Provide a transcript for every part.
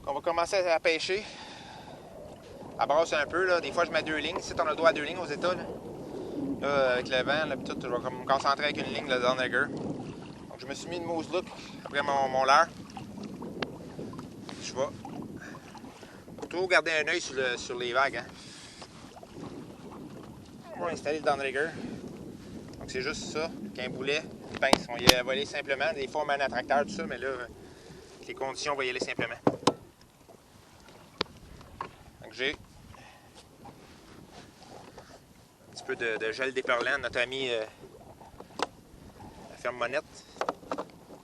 On va commencer à pêcher. À brasse un peu, là. Des fois, je mets 2 lignes. Ici, on a le droit à 2 lignes aux États. Là, avec le vent, là, tout, je vais me concentrer avec une ligne, le downrigger. Donc, je me suis mis une mousse look après mon leurre. Je vais toujours garder un œil sur les vagues. Hein. On va installer le downrigger. Donc, c'est juste ça, qu'un boulet, une pince. On y va aller simplement. Des fois, on met un attracteur, tout ça, mais là, avec les conditions, on va y aller simplement. Donc, j'ai un petit peu de gel déperlant. Notre ami la ferme Monette.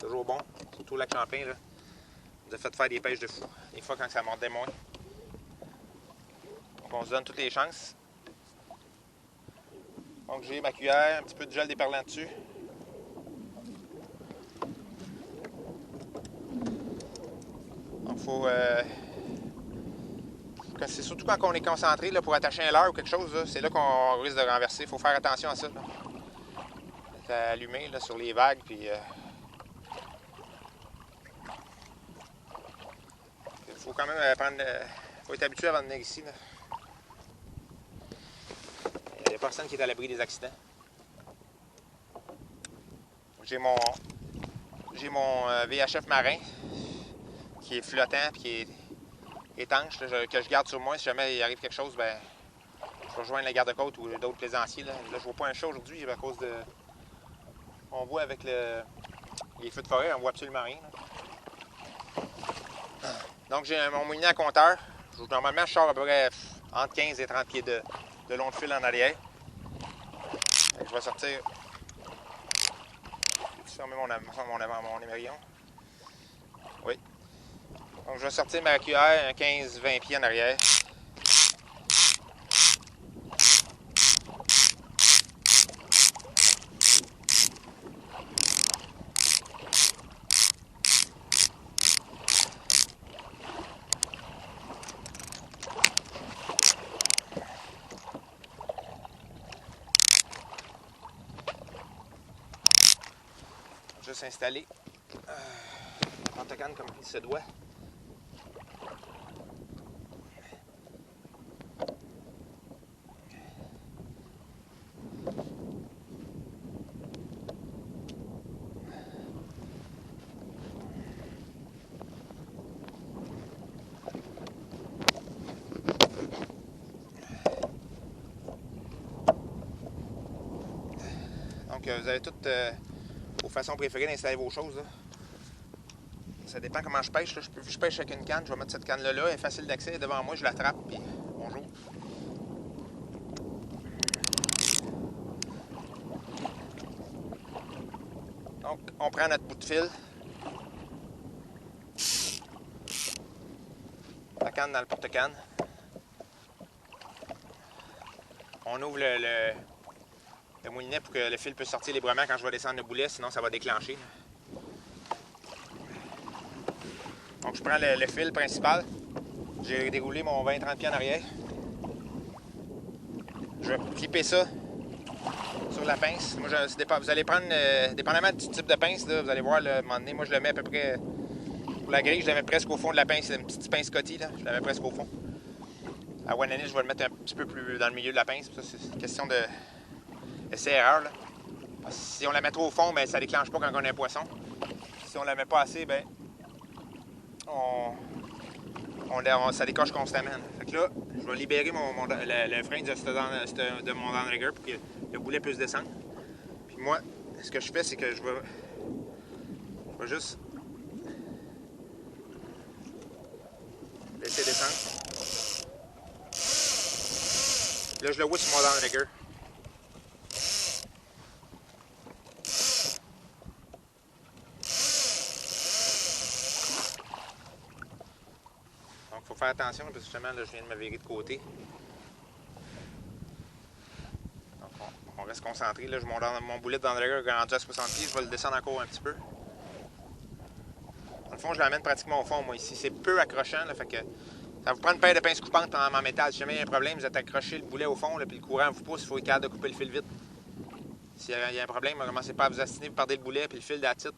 Toujours bon, surtout au lac Champlain, là. On nous a fait faire des pêches de fou. Des fois, quand ça montait moins. Donc, on se donne toutes les chances. Donc, j'ai ma cuillère, un petit peu de gel déperlant dessus. Donc, c'est surtout quand on est concentré là, pour attacher un leurre ou quelque chose, c'est là qu'on risque de renverser. Il faut faire attention à ça. C'est allumé là, sur les vagues. Puis, il faut quand même faut être habitué avant de venir ici. Là. Il n'y a personne qui est à l'abri des accidents. J'ai mon VHF marin qui est flottant et qui est étanche, là, que je garde sur moi. Si jamais il arrive quelque chose, ben, je vais rejoindre la garde-côte ou d'autres plaisanciers. Là, je vois pas un chat aujourd'hui à cause de... On voit avec les feux de forêt, on voit absolument rien. Là. Donc j'ai mon moulinet à compteur. Normalement, je sors à peu près entre 15 et 30 pieds de long de fil en arrière. Je vais sortir... J'ai fermé mon émerillon. Oui. Donc je vais sortir ma cuillère 15-20 pieds en arrière. Juste installer le porte-canne comme il se doit. Donc vous avez toutes vos façons préférées d'installer vos choses. Là. Ça dépend comment je pêche. Là. Je pêche avec une canne, je vais mettre cette canne-là. Elle est facile d'accès, elle est devant moi, je l'attrape, puis bonjour. Donc, on prend notre bout de fil. La canne dans le porte-canne. On ouvre le moulinet pour que le fil puisse sortir librement quand je vais descendre le boulet, sinon ça va déclencher. Donc je prends le fil principal. J'ai déroulé mon 20-30 pieds en arrière. Je vais clipper ça sur la pince. Moi, vous allez prendre, dépendamment du type de pince, là, vous allez voir, là, à un moment donné, moi je le mets à peu près, pour la grille, je la mets presque au fond de la pince. C'est une petite pince Scotty, là, je la mets presque au fond. À Wanani, je vais le mettre un petit peu plus dans le milieu de la pince. Ça, c'est une question de essai-erreur. Si on la met trop au fond, ben, ça ne déclenche pas quand on a un poisson. Si on la met pas assez, ben, ça décoche constamment. Là. Fait que là, je vais libérer le frein de mon downrigger pour que le boulet puisse descendre. Puis moi, ce que je fais, c'est que je vais juste laisser descendre. Là, je le vois sur mon downrigger. Donc, il faut faire attention parce que justement, là, je viens de me virer de côté. Donc, on reste concentré. Là, mon boulet de downrigger est rendu à 60 pieds. Je vais le descendre encore un petit peu. Dans le fond, je l'amène pratiquement au fond, moi, ici. C'est peu accrochant, là, fait que ça vous prend une paire de pinces coupantes en métal. Si jamais il y a un problème, vous êtes accroché le boulet au fond, là, puis le courant vous pousse, il faut être capable de couper le fil vite. S'il y a un problème, ne commencez pas à vous astiner, vous perdez le boulet, puis le fil d'attitude.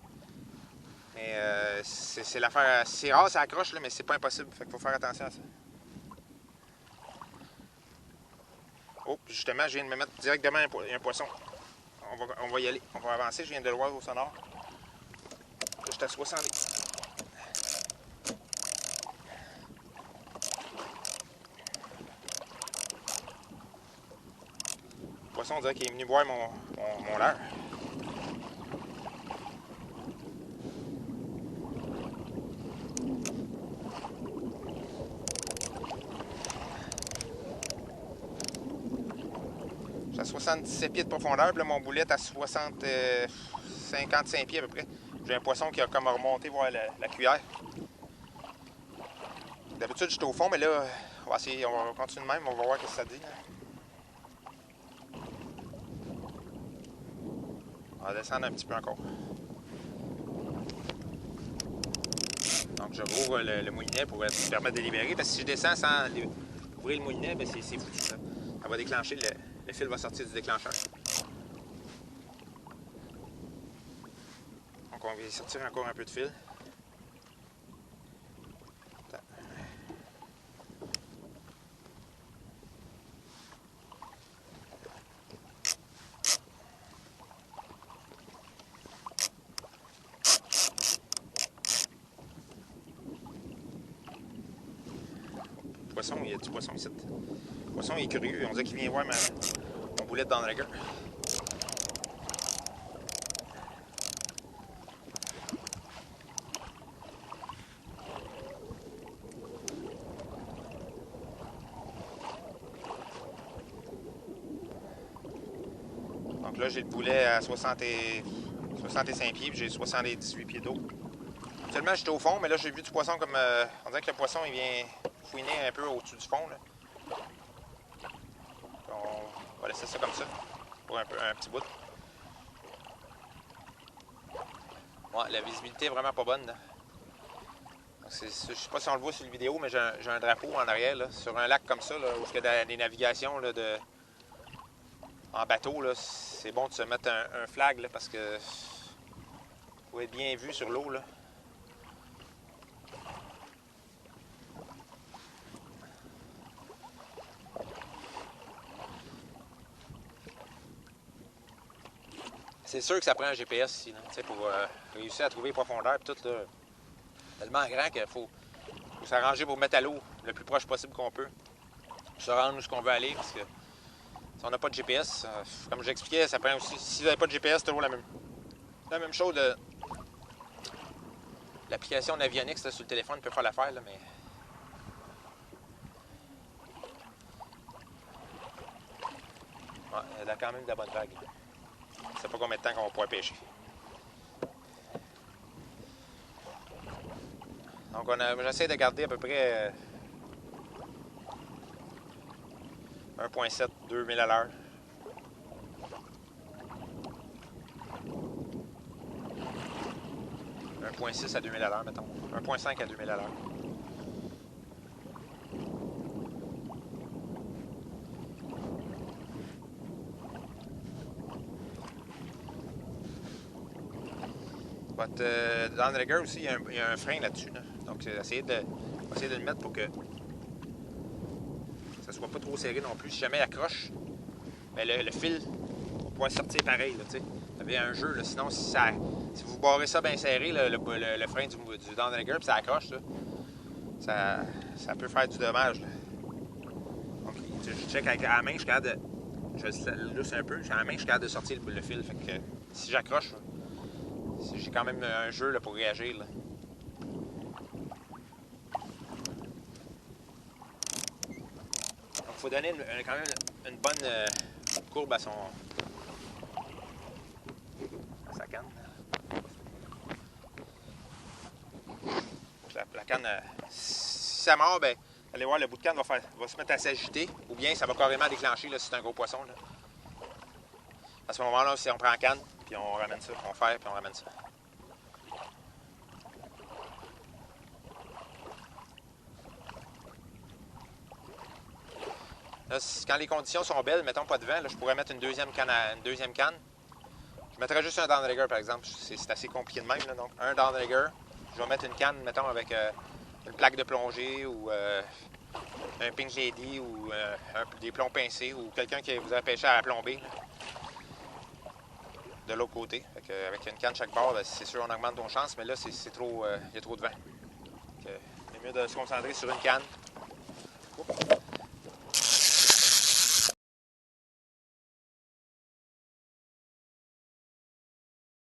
Mais c'est l'affaire. C'est rare, ça accroche, là, mais c'est pas impossible. Fait qu'il faut faire attention à ça. Oh, justement, je viens de me mettre directement un poisson. On va y aller. On va avancer. Je viens de le voir au sonore. Là, j'étais à 60. Le poisson, on dirait qu'il est venu boire mon leurre. J'ai 77 pieds de profondeur, puis là, mon boulet est à 55 pieds à peu près. J'ai un poisson qui a comme remonté voir la cuillère. D'habitude, j'étais au fond, mais là, on va essayer, on va continuer de même, on va voir ce que ça dit. On va descendre un petit peu encore. Donc, je rouvre le moulinet pour me permettre de libérer, parce que si je descends sans ouvrir le moulinet, ben c'est foutu. Ça va déclencher, le fil va sortir du déclencheur. Donc, on va sortir encore un peu de fil. Il y a du poisson ici. Le poisson il est curieux, on dirait qu'il vient voir mon boulet dans la gueule. Donc là, j'ai le boulet à 65 pieds, puis j'ai 78 pieds d'eau. Actuellement, j'étais au fond, mais là, j'ai vu du poisson comme... on dirait que le poisson, il vient fouiner un peu au-dessus du fond. Là. On va laisser ça comme ça, pour un petit bout. Ouais, la visibilité est vraiment pas bonne. Là. Je sais pas si on le voit sur la vidéo, mais j'ai un drapeau en arrière, là, sur un lac comme ça, là, où il y a des navigations là, en bateau. C'est bon de se mettre un flag, là, parce que faut être bien vu sur l'eau. C'est sûr que ça prend un GPS ici, là, pour réussir à trouver profondeur et tout, là, tellement grand qu'il faut s'arranger pour mettre à l'eau le plus proche possible qu'on peut. Se rendre où ce qu'on veut aller, parce que si on n'a pas de GPS, comme j'expliquais, ça prend aussi. Si vous n'avez pas de GPS, c'est toujours la même chose. L'application Navionics là, sur le téléphone peut faire l'affaire, là, mais. Ouais, il y a quand même de la bonne vague. Je sais pas combien de temps qu'on va pouvoir pêcher. Donc j'essaie de garder à peu près 1.7, 2000 à l'heure. « 1.6 à 2000 à l'heure, mettons. 1.5 à 2000 à l'heure. Dans le rigger aussi, il y a un frein là-dessus. Là. Donc, on va essayer de le mettre pour que ça soit pas trop serré non plus. Si jamais il accroche, ben le fil va pouvoir sortir pareil. Là, vous avez un jeu. Là. Sinon, si vous barrez ça bien serré, là, le frein du downrigger, puis ça accroche, là, ça peut faire du dommage. Là. Donc, je check avec la main, je suis capable de. Je lousse un peu. À la main, je suis capable de sortir le fil. Fait que si j'accroche, j'ai quand même un jeu là, pour réagir. Là. Donc, il faut donner quand même une bonne courbe à sa canne. La canne, si ça mord, ben, allez voir, le bout de canne va se mettre à s'agiter, ou bien ça va carrément déclencher là, si c'est un gros poisson. Là. À ce moment-là, si on prend la canne, puis on ramène ça, on fait, puis on ramène ça. Là, quand les conditions sont belles, mettons pas de vent, là, je pourrais mettre une deuxième canne. Je mettrais juste un downrigger, par exemple. C'est assez compliqué de même. Là. Donc, un downrigger. Je vais mettre une canne, mettons, avec une plaque de plongée ou un Pink Lady ou des plombs pincés ou quelqu'un qui vous a pêché à la plombée. Là, de l'autre côté. Avec une canne chaque bord, c'est sûr on augmente nos chances, mais là, c'est trop, il y a trop de vent. C'est mieux de se concentrer sur une canne. Oups.